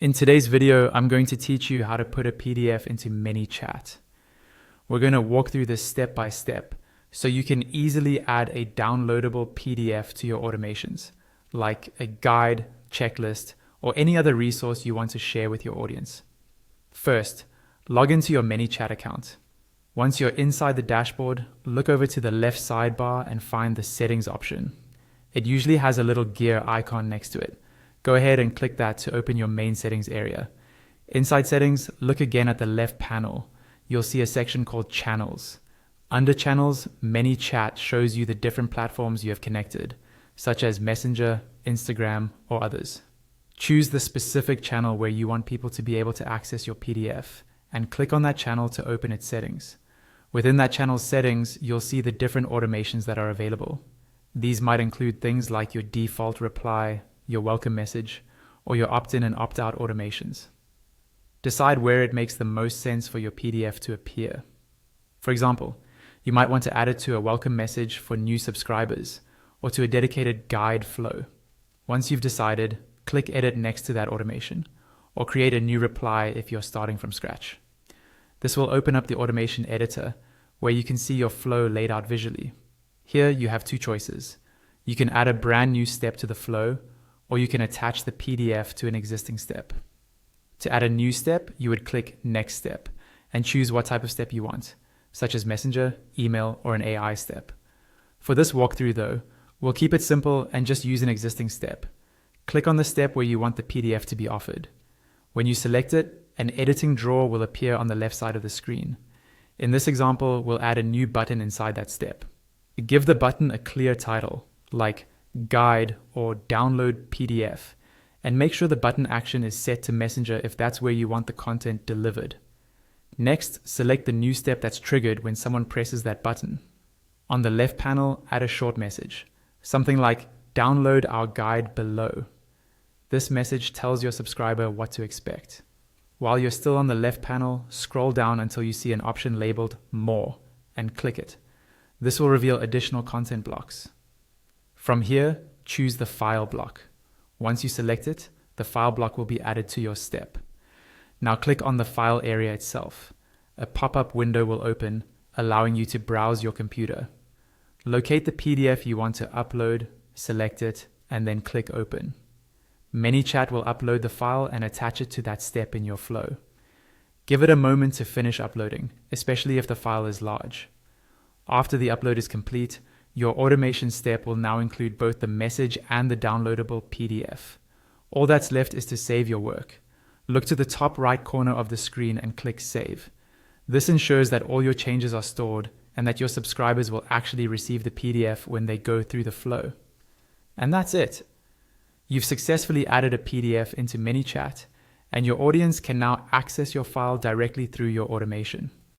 In today's video, I'm going to teach you how to put a PDF into ManyChat. We're going to walk through this step by step so you can easily add a downloadable PDF to your automations, like a guide, checklist, or any other resource you want to share with your audience. First, log into your ManyChat account. Once you're inside the dashboard, look over to the left sidebar and find the settings option. It usually has a little gear icon next to it. Go ahead and click that to open your main settings area. Inside settings, look again at the left panel. You'll see a section called channels. Under channels, ManyChat shows you the different platforms you have connected, such as Messenger, Instagram, or others. Choose the specific channel where you want people to be able to access your PDF and click on that channel to open its settings. Within that channel's settings, you'll see the different automations that are available. These might include things like your default reply, your welcome message, or your opt-in and opt-out automations. Decide where it makes the most sense for your PDF to appear. For example, you might want to add it to a welcome message for new subscribers or to a dedicated guide flow. Once you've decided, click Edit next to that automation or create a new reply if you're starting from scratch. This will open up the automation editor where you can see your flow laid out visually. Here you have two choices. You can add a brand new step to the flow, or you can attach the PDF to an existing step. To add a new step, you would click Next Step and choose what type of step you want, such as Messenger, email, or an AI step. For this walkthrough though, we'll keep it simple and just use an existing step. Click on the step where you want the PDF to be offered. When you select it, an editing drawer will appear on the left side of the screen. In this example, we'll add a new button inside that step. Give the button a clear title, like Guide or Download PDF, and make sure the button action is set to Messenger if that's where you want the content delivered. Next, select the new step that's triggered when someone presses that button. On the left panel, add a short message, something like Download our guide below. This message tells your subscriber what to expect. While you're still on the left panel, scroll down until you see an option labeled More and click it. This will reveal additional content blocks. From here, choose the File block. Once you select it, the File block will be added to your step. Now click on the file area itself. A pop-up window will open, allowing you to browse your computer. Locate the PDF you want to upload, select it, and then click Open. ManyChat will upload the file and attach it to that step in your flow. Give it a moment to finish uploading, especially if the file is large. After the upload is complete, your automation step will now include both the message and the downloadable PDF. All that's left is to save your work. Look to the top right corner of the screen and click Save. This ensures that all your changes are stored and that your subscribers will actually receive the PDF when they go through the flow. And that's it. You've successfully added a PDF into ManyChat, and your audience can now access your file directly through your automation.